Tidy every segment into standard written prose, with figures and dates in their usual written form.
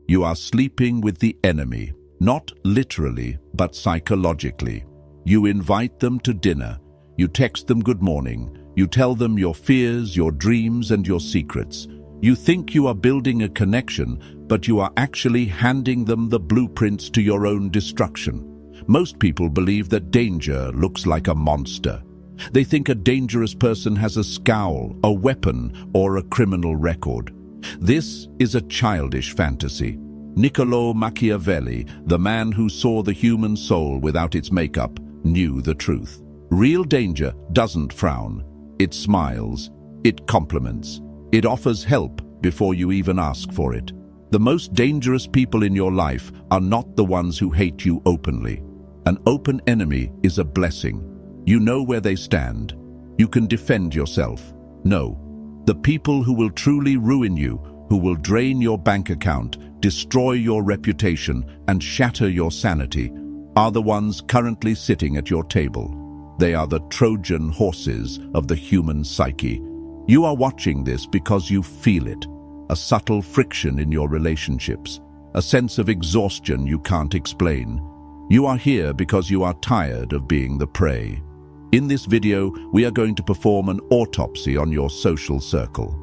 You are sleeping with the enemy, not literally, but psychologically. You invite them to dinner. You text them good morning. You tell them your fears, your dreams, and your secrets. You think you are building a connection, but you are actually handing them the blueprints to your own destruction. Most people believe that danger looks like a monster. They think a dangerous person has a scowl, a weapon, or a criminal record. This is a childish fantasy. Niccolò Machiavelli, the man who saw the human soul without its makeup, knew the truth. Real danger doesn't frown. It smiles. It compliments. It offers help before you even ask for it. The most dangerous people in your life are not the ones who hate you openly. An open enemy is a blessing. You know where they stand. You can defend yourself. No, the people who will truly ruin you, who will drain your bank account, destroy your reputation, and shatter your sanity, are the ones currently sitting at your table. They are the Trojan horses of the human psyche. You are watching this because you feel it. A subtle friction in your relationships. A sense of exhaustion you can't explain. You are here because you are tired of being the prey. In this video, we are going to perform an autopsy on your social circle.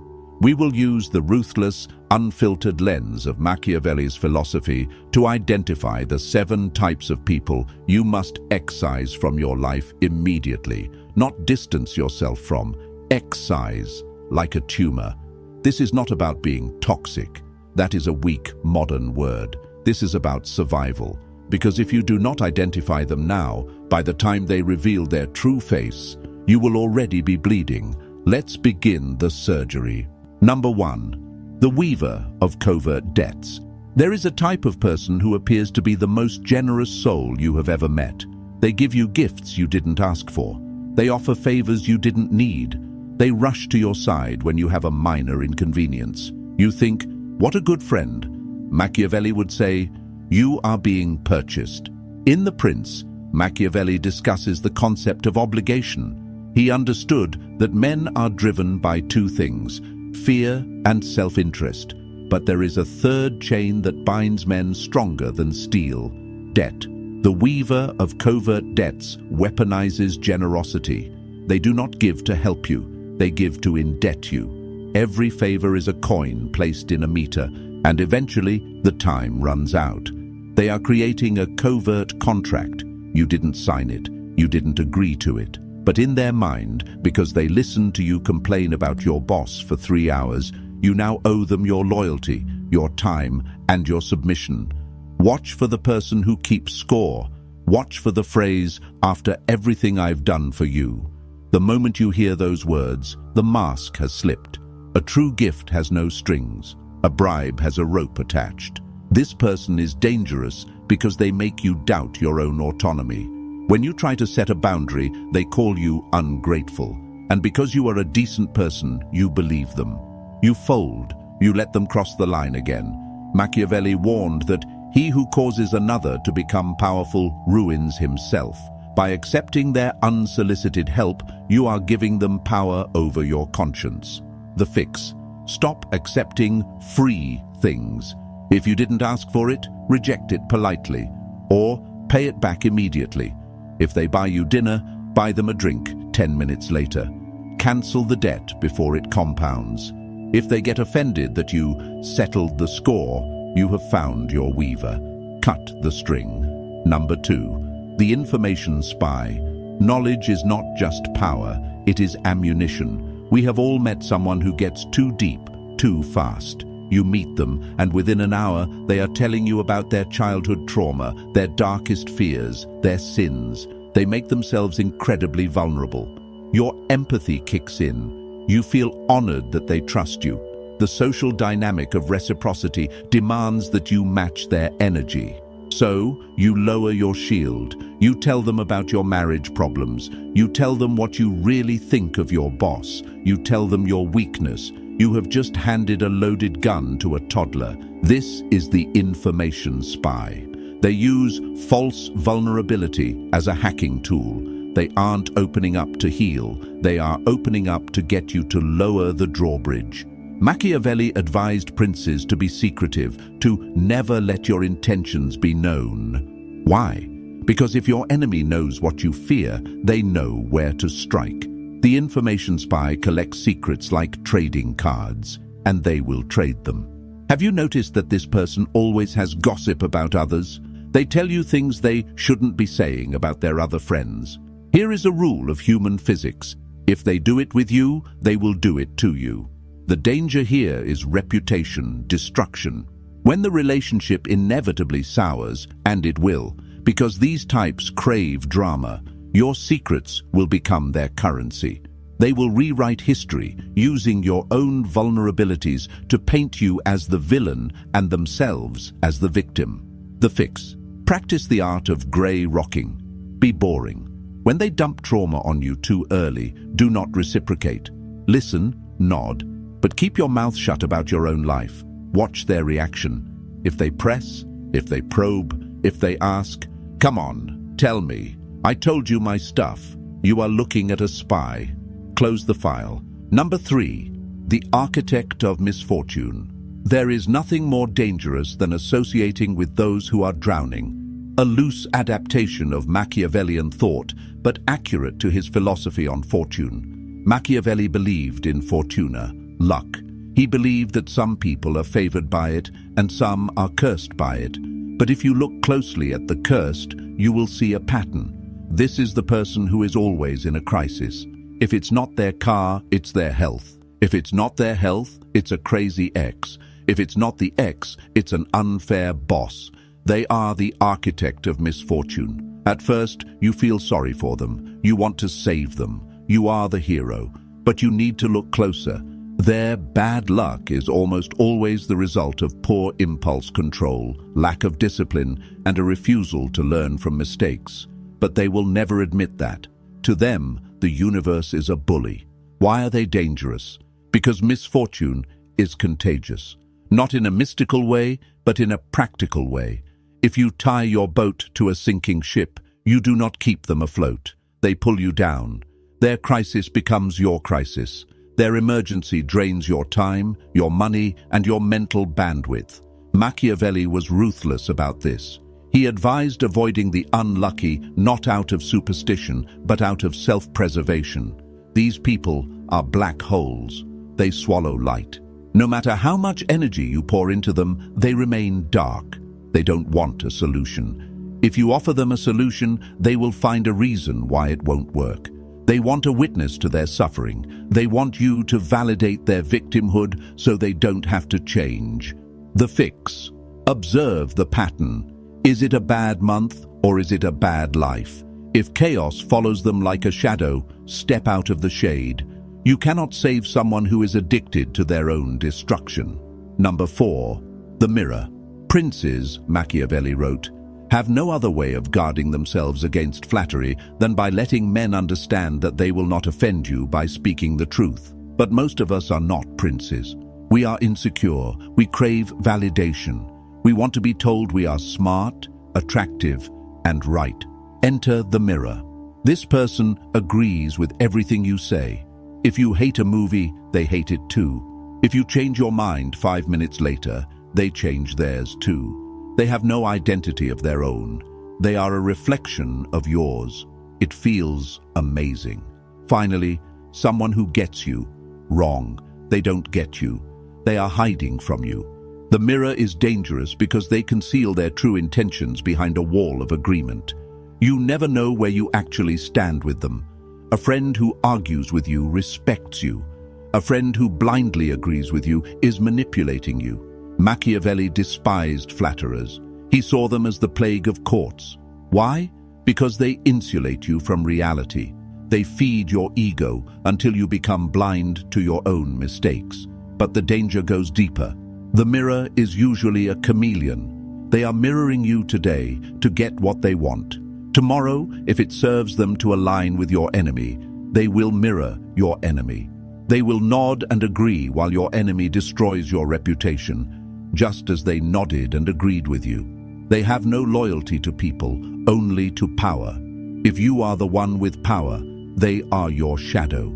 We will use the ruthless, unfiltered lens of Machiavelli's philosophy to identify the 7 types of people you must excise from your life immediately. Not distance yourself from, excise, like a tumor. This is not about being toxic. That is a weak, modern word. This is about survival. Because if you do not identify them now, by the time they reveal their true face, you will already be bleeding. Let's begin the surgery. Number 1. The weaver of covert debts. There is a type of person who appears to be the most generous soul you have ever met. They give you gifts you didn't ask for. They offer favors you didn't need. They rush to your side when you have a minor inconvenience. You think, what a good friend. Machiavelli would say, you are being purchased. In The Prince, Machiavelli discusses the concept of obligation. He understood that men are driven by 2 things, fear and self-interest. But there is a third chain that binds men stronger than steel, debt. The weaver of covert debts weaponizes generosity. They do not give to help you, they give to indebt you. Every favor is a coin placed in a meter, and eventually the time runs out. They are creating a covert contract. You didn't sign it, you didn't agree to it. But in their mind, because they listened to you complain about your boss for 3 hours, you now owe them your loyalty, your time, and your submission. Watch for the person who keeps score. Watch for the phrase, after everything I've done for you. The moment you hear those words, the mask has slipped. A true gift has no strings. A bribe has a rope attached. This person is dangerous because they make you doubt your own autonomy. When you try to set a boundary, they call you ungrateful. And because you are a decent person, you believe them. You fold. You let them cross the line again. Machiavelli warned that he who causes another to become powerful ruins himself. By accepting their unsolicited help, you are giving them power over your conscience. The fix. Stop accepting free things. If you didn't ask for it, reject it politely. Or pay it back immediately. If they buy you dinner, buy them a drink 10 minutes later. Cancel the debt before it compounds. If they get offended that you settled the score, you have found your weaver. Cut the string. Number 2. The information spy. Knowledge is not just power, it is ammunition. We have all met someone who gets too deep, too fast. You meet them, and within an hour, they are telling you about their childhood trauma, their darkest fears, their sins. They make themselves incredibly vulnerable. Your empathy kicks in. You feel honored that they trust you. The social dynamic of reciprocity demands that you match their energy. So, you lower your shield. You tell them about your marriage problems. You tell them what you really think of your boss. You tell them your weakness. You have just handed a loaded gun to a toddler. This is the information spy. They use false vulnerability as a hacking tool. They aren't opening up to heal. They are opening up to get you to lower the drawbridge. Machiavelli advised princes to be secretive, to never let your intentions be known. Why? Because if your enemy knows what you fear, they know where to strike. The information spy collects secrets like trading cards, and they will trade them. Have you noticed that this person always has gossip about others? They tell you things they shouldn't be saying about their other friends. Here is a rule of human physics. If they do it with you, they will do it to you. The danger here is reputation, destruction. When the relationship inevitably sours, and it will, because these types crave drama, your secrets will become their currency. They will rewrite history, using your own vulnerabilities to paint you as the villain and themselves as the victim. The fix. Practice the art of grey rocking. Be boring. When they dump trauma on you too early, do not reciprocate. Listen, nod, but keep your mouth shut about your own life. Watch their reaction. If they press, if they probe, if they ask, "Come on, tell me. I told you my stuff." You are looking at a spy. Close the file. Number 3. The architect of misfortune. There is nothing more dangerous than associating with those who are drowning. A loose adaptation of Machiavellian thought, but accurate to his philosophy on fortune. Machiavelli believed in fortuna, luck. He believed that some people are favored by it and some are cursed by it. But if you look closely at the cursed, you will see a pattern. This is the person who is always in a crisis. If it's not their car, it's their health. If it's not their health, it's a crazy ex. If it's not the ex, it's an unfair boss. They are the architect of misfortune. At first, you feel sorry for them. You want to save them. You are the hero. But you need to look closer. Their bad luck is almost always the result of poor impulse control, lack of discipline, and a refusal to learn from mistakes. But they will never admit that. To them, the universe is a bully. Why are they dangerous? Because misfortune is contagious. Not in a mystical way, but in a practical way. If you tie your boat to a sinking ship, you do not keep them afloat. They pull you down. Their crisis becomes your crisis. Their emergency drains your time, your money, and your mental bandwidth. Machiavelli was ruthless about this. He advised avoiding the unlucky not out of superstition, but out of self-preservation. These people are black holes. They swallow light. No matter how much energy you pour into them, they remain dark. They don't want a solution. If you offer them a solution, they will find a reason why it won't work. They want a witness to their suffering. They want you to validate their victimhood so they don't have to change. The fix. Observe the pattern. Is it a bad month or is it a bad life? If chaos follows them like a shadow, step out of the shade. You cannot save someone who is addicted to their own destruction. Number 4. The mirror. Princes, Machiavelli wrote, have no other way of guarding themselves against flattery than by letting men understand that they will not offend you by speaking the truth. But most of us are not princes. We are insecure. We crave validation. We want to be told we are smart, attractive, and right. Enter the mirror. This person agrees with everything you say. If you hate a movie, they hate it too. If you change your mind 5 minutes later, they change theirs too. They have no identity of their own. They are a reflection of yours. It feels amazing. Finally, someone who gets you. Wrong. They don't get you. They are hiding from you. The mirror is dangerous because they conceal their true intentions behind a wall of agreement. You never know where you actually stand with them. A friend who argues with you respects you. A friend who blindly agrees with you is manipulating you. Machiavelli despised flatterers. He saw them as the plague of courts. Why? Because they insulate you from reality. They feed your ego until you become blind to your own mistakes. But the danger goes deeper. The mirror is usually a chameleon. They are mirroring you today to get what they want. Tomorrow, if it serves them to align with your enemy, they will mirror your enemy. They will nod and agree while your enemy destroys your reputation, just as they nodded and agreed with you. They have no loyalty to people, only to power. If you are the one with power, they are your shadow.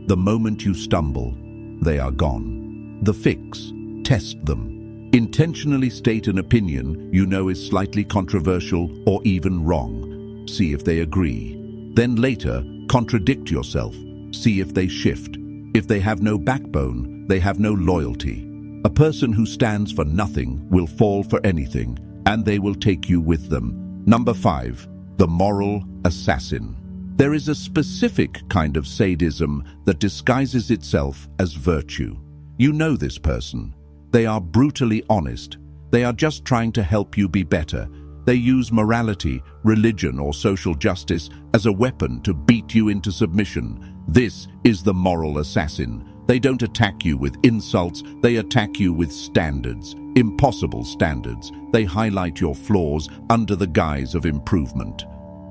The moment you stumble, they are gone. The fix: test them. Intentionally state an opinion you know is slightly controversial or even wrong. See if they agree. Then later, contradict yourself. See if they shift. If they have no backbone, they have no loyalty. A person who stands for nothing will fall for anything, and they will take you with them. Number 5. The moral assassin. There is a specific kind of sadism that disguises itself as virtue. You know this person. They are brutally honest. They are just trying to help you be better. They use morality, religion, or social justice as a weapon to beat you into submission. This is the moral assassin. They don't attack you with insults, they attack you with standards, impossible standards. They highlight your flaws under the guise of improvement.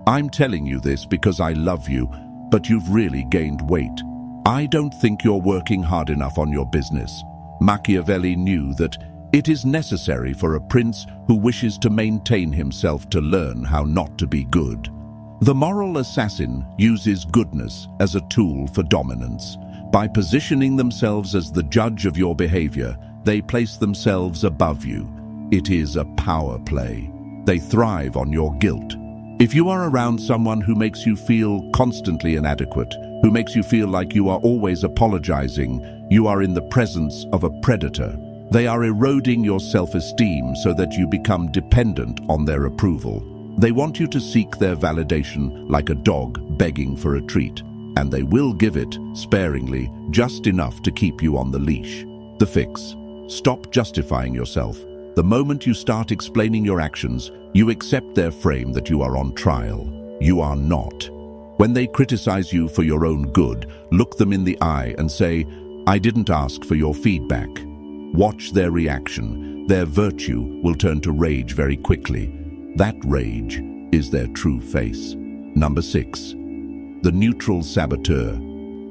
I'm telling you this because I love you, but you've really gained weight. I don't think you're working hard enough on your business. Machiavelli knew that it is necessary for a prince who wishes to maintain himself to learn how not to be good. The moral assassin uses goodness as a tool for dominance. By positioning themselves as the judge of your behavior, they place themselves above you. It is a power play. They thrive on your guilt. If you are around someone who makes you feel constantly inadequate, who makes you feel like you are always apologizing, you are in the presence of a predator. They are eroding your self-esteem so that you become dependent on their approval. They want you to seek their validation like a dog begging for a treat, and they will give it sparingly, just enough to keep you on the leash. The fix: stop justifying yourself. The moment you start explaining your actions, you accept their frame that you are on trial. You are not. When they criticize you for your own good, look them in the eye and say, "I didn't ask for your feedback." Watch their reaction. Their virtue will turn to rage very quickly. That rage is their true face. Number 6. The neutral saboteur.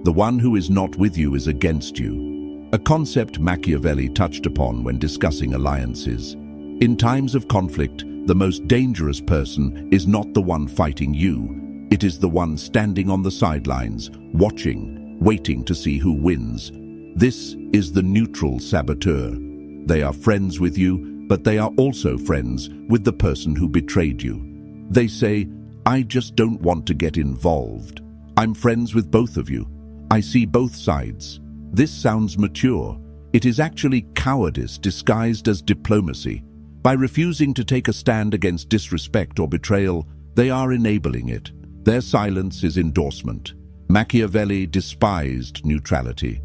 The one who is not with you is against you. A concept Machiavelli touched upon when discussing alliances. In times of conflict, the most dangerous person is not the one fighting you. It is the one standing on the sidelines, watching, waiting to see who wins. This is the neutral saboteur. They are friends with you, but they are also friends with the person who betrayed you. They say, "I just don't want to get involved. I'm friends with both of you. I see both sides." This sounds mature. It is actually cowardice disguised as diplomacy. By refusing to take a stand against disrespect or betrayal, they are enabling it. Their silence is endorsement. Machiavelli despised neutrality.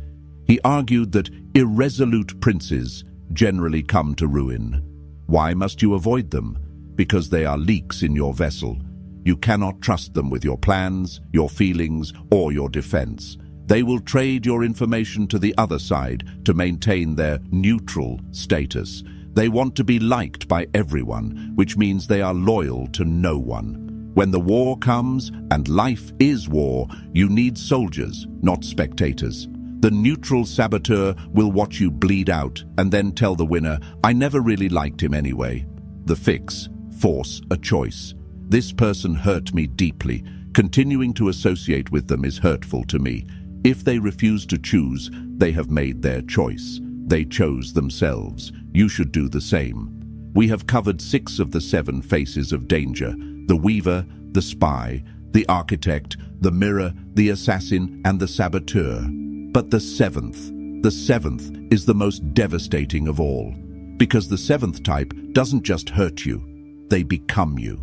He argued that irresolute princes generally come to ruin. Why must you avoid them? Because they are leaks in your vessel. You cannot trust them with your plans, your feelings, or your defense. They will trade your information to the other side to maintain their neutral status. They want to be liked by everyone, which means they are loyal to no one. When the war comes, and life is war, you need soldiers, not spectators. The neutral saboteur will watch you bleed out and then tell the winner, "I never really liked him anyway." The fix: force a choice. This person hurt me deeply. Continuing to associate with them is hurtful to me. If they refuse to choose, they have made their choice. They chose themselves. You should do the same. We have covered 6 of the 7 faces of danger: the weaver, the spy, the architect, the mirror, the assassin, and the saboteur. But the seventh is the most devastating of all. Because the 7th type doesn't just hurt you, they become you.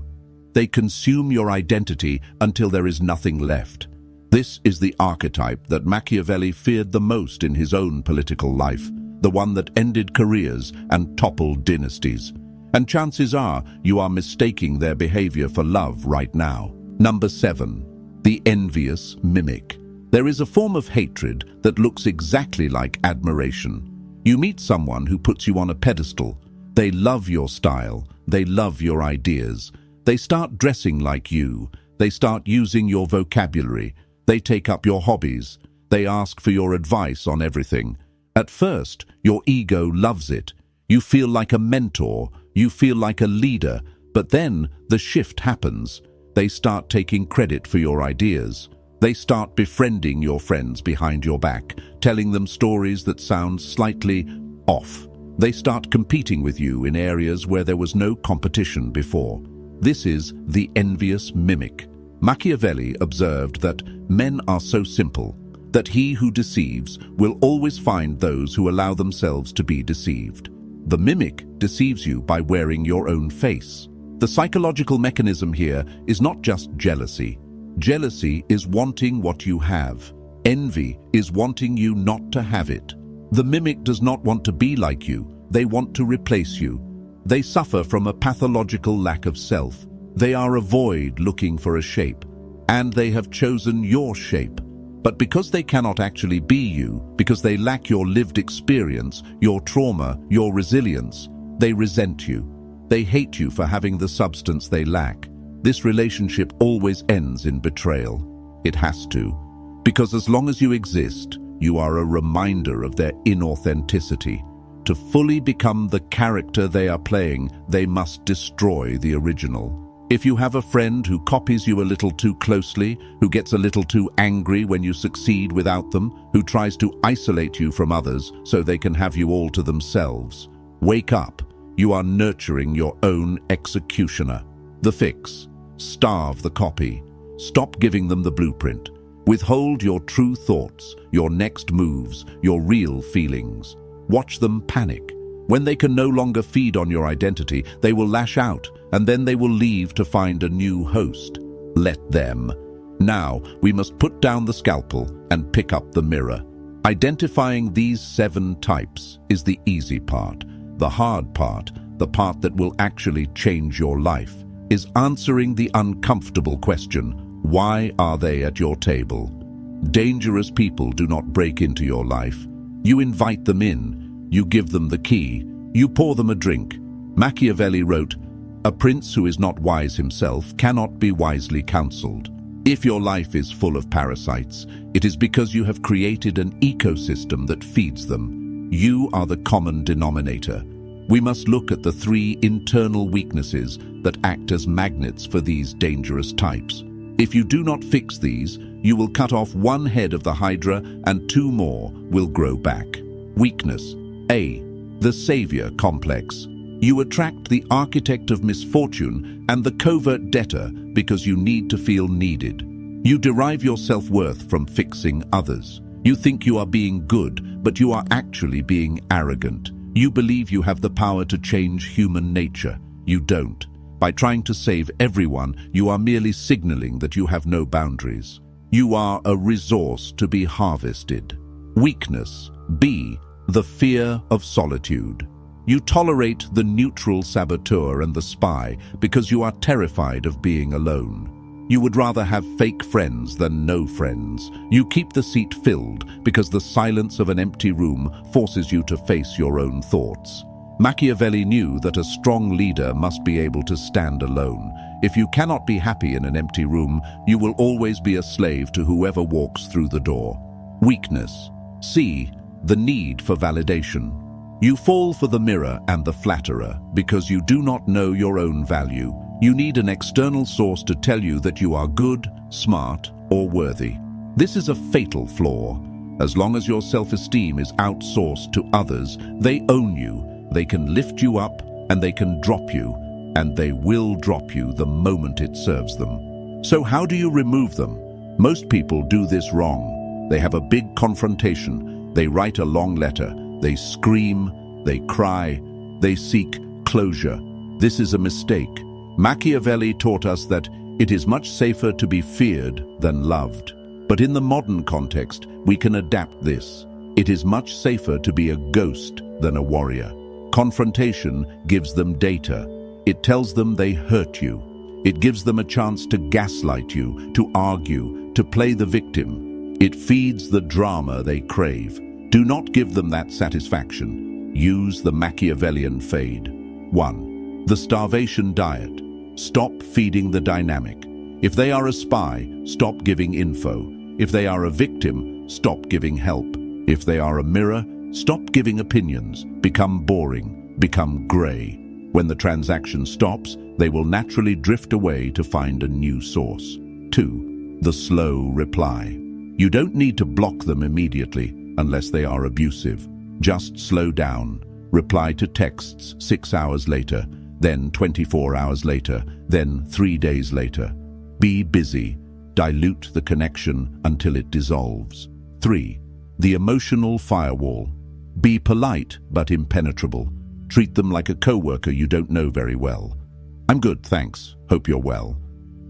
They consume your identity until there is nothing left. This is the archetype that Machiavelli feared the most in his own political life, the one that ended careers and toppled dynasties. And chances are you are mistaking their behavior for love right now. Number 7. The envious mimic. There is a form of hatred that looks exactly like admiration. You meet someone who puts you on a pedestal. They love your style. They love your ideas. They start dressing like you. They start using your vocabulary. They take up your hobbies. They ask for your advice on everything. At first, your ego loves it. You feel like a mentor. You feel like a leader. But then the shift happens. They start taking credit for your ideas. They start befriending your friends behind your back, telling them stories that sound slightly off. They start competing with you in areas where there was no competition before. This is the envious mimic. Machiavelli observed that men are so simple that he who deceives will always find those who allow themselves to be deceived. The mimic deceives you by wearing your own face. The psychological mechanism here is not just jealousy. Jealousy is wanting what you have. Envy is wanting you not to have it. The mimic does not want to be like you. They want to replace you. They suffer from a pathological lack of self. They are a void looking for a shape, and they have chosen your shape. But because they cannot actually be you, because they lack your lived experience, your trauma, your resilience, they resent you. They hate you for having the substance they lack. This relationship always ends in betrayal. It has to. Because as long as you exist, you are a reminder of their inauthenticity. To fully become the character they are playing, they must destroy the original. If you have a friend who copies you a little too closely, who gets a little too angry when you succeed without them, who tries to isolate you from others so they can have you all to themselves, wake up. You are nurturing your own executioner. The fix: starve the copy. Stop giving them the blueprint. Withhold your true thoughts, your next moves, your real feelings. Watch them panic. When they can no longer feed on your identity, they will lash out, and then they will leave to find a new host. Let them. Now, we must put down the scalpel and pick up the mirror. Identifying these 7 types is the easy part. The hard part, the part that will actually change your life, is answering the uncomfortable question: why are they at your table? Dangerous people do not break into your life. You invite them in, you give them the key, you pour them a drink. Machiavelli wrote, "A prince who is not wise himself cannot be wisely counseled." If your life is full of parasites, it is because you have created an ecosystem that feeds them. You are the common denominator. We must look at the 3 internal weaknesses that act as magnets for these dangerous types. If you do not fix these, you will cut off one head of the hydra and 2 more will grow back. Weakness A. The savior complex. You attract the architect of misfortune and the covert debtor because you need to feel needed. You derive your self-worth from fixing others. You think you are being good, but you are actually being arrogant. You believe you have the power to change human nature. You don't. By trying to save everyone, you are merely signaling that you have no boundaries. You are a resource to be harvested. Weakness B. The fear of solitude. You tolerate the neutral saboteur and the spy because you are terrified of being alone. You would rather have fake friends than no friends. You keep the seat filled because the silence of an empty room forces you to face your own thoughts. Machiavelli knew that a strong leader must be able to stand alone. If you cannot be happy in an empty room, you will always be a slave to whoever walks through the door. Weakness C. The need for validation. You fall for the mirror and the flatterer because you do not know your own value. You need an external source to tell you that you are good, smart, or worthy. This is a fatal flaw. As long as your self-esteem is outsourced to others, they own you. They can lift you up and they can drop you, and they will drop you the moment it serves them. So how do you remove them? Most people do this wrong. They have a big confrontation. They write a long letter. They scream. They cry. They seek closure. This is a mistake. Machiavelli taught us that it is much safer to be feared than loved. But in the modern context, we can adapt this. It is much safer to be a ghost than a warrior. Confrontation gives them data. It tells them they hurt you. It gives them a chance to gaslight you, to argue, to play the victim. It feeds the drama they crave. Do not give them that satisfaction. Use the Machiavellian fade. 1. The starvation diet. Stop feeding the dynamic. If they are a spy, stop giving info. If they are a victim, stop giving help. If they are a mirror, stop giving opinions. Become boring. Become gray. When the transaction stops, they will naturally drift away to find a new source. 2. the slow reply. You don't need to block them immediately unless they are abusive. Just slow down. Reply to texts 6 hours later, then 24 hours later, then 3 days later. Be busy. Dilute the connection until it dissolves. 3. The emotional firewall. Be polite but impenetrable. Treat them like a coworker you don't know very well. I'm good, thanks. Hope you're well.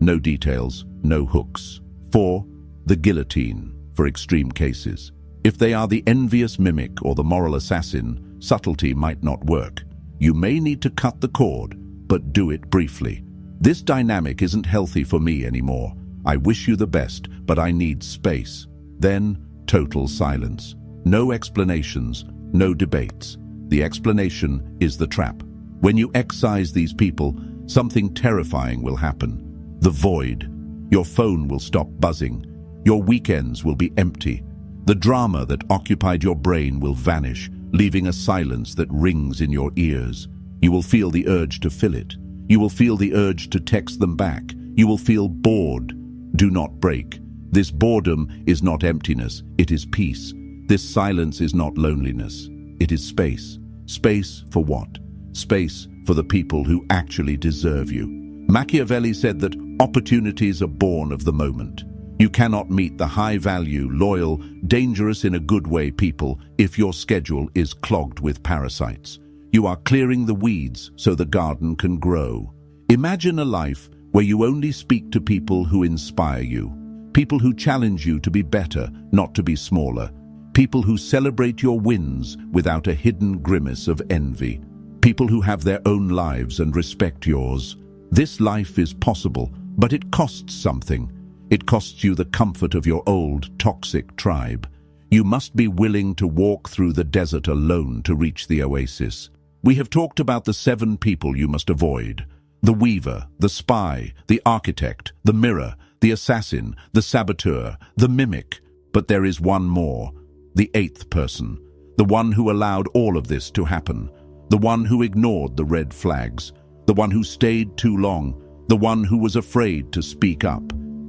No details, no hooks. 4. The guillotine, for extreme cases. If they are the envious mimic or the moral assassin, subtlety might not work. You may need to cut the cord, but do it briefly. This dynamic isn't healthy for me anymore. I wish you the best, but I need space. Then, total silence. No explanations, no debates. The explanation is the trap. When you excise these people, something terrifying will happen. The void. Your phone will stop buzzing. Your weekends will be empty. The drama that occupied your brain will vanish, leaving a silence that rings in your ears. You will feel the urge to fill it. You will feel the urge to text them back. You will feel bored. Do not break. This boredom is not emptiness, it is peace. This silence is not loneliness, it is space. Space for what? Space for the people who actually deserve you. Machiavelli said that opportunities are born of the moment. You cannot meet the high-value, loyal, dangerous in a good way people if your schedule is clogged with parasites. You are clearing the weeds so the garden can grow. Imagine a life where you only speak to people who inspire you, people who challenge you to be better, not to be smaller, people who celebrate your wins without a hidden grimace of envy, people who have their own lives and respect yours. This life is possible, but it costs something. It costs you the comfort of your old, toxic tribe. You must be willing to walk through the desert alone to reach the oasis. We have talked about the 7 people you must avoid. The weaver, the spy, the architect, the mirror, the assassin, the saboteur, the mimic. But there is one more, the 8th person, the one who allowed all of this to happen, the one who ignored the red flags, the one who stayed too long, the one who was afraid to speak up.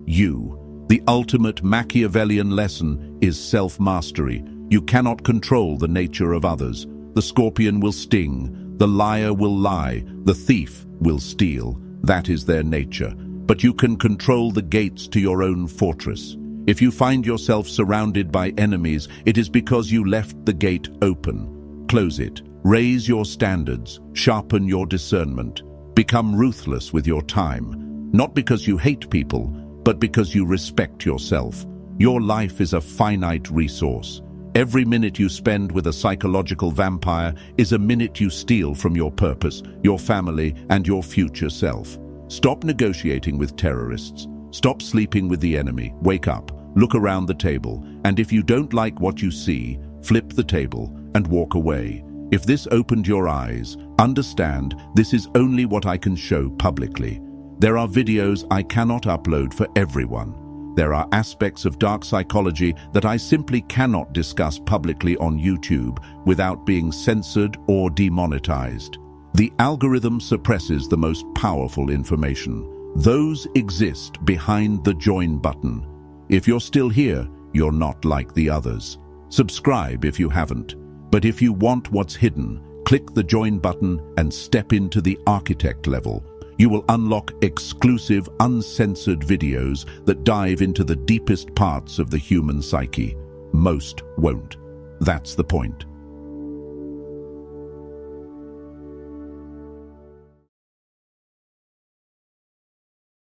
You. The ultimate Machiavellian lesson is self-mastery. You cannot control the nature of others. The scorpion will sting, the liar will lie, the thief will steal. That is their nature. But you can control the gates to your own fortress. If you find yourself surrounded by enemies, it is because you left the gate open. Close it. Raise your standards. Sharpen your discernment. Become ruthless with your time. Not because you hate people, but because you respect yourself. Your life is a finite resource. Every minute you spend with a psychological vampire is a minute you steal from your purpose, your family, and your future self. Stop negotiating with terrorists. Stop sleeping with the enemy. Wake up, look around the table, and if you don't like what you see, flip the table and walk away. If this opened your eyes, understand this is only what I can show publicly. There are videos I cannot upload for everyone. There are aspects of dark psychology that I simply cannot discuss publicly on YouTube without being censored or demonetized. The algorithm suppresses the most powerful information. Those exist behind the join button. If you're still here, you're not like the others. Subscribe if you haven't. But if you want what's hidden, click the join button and step into the architect level. You will unlock exclusive, uncensored videos that dive into the deepest parts of the human psyche. Most won't. That's the point.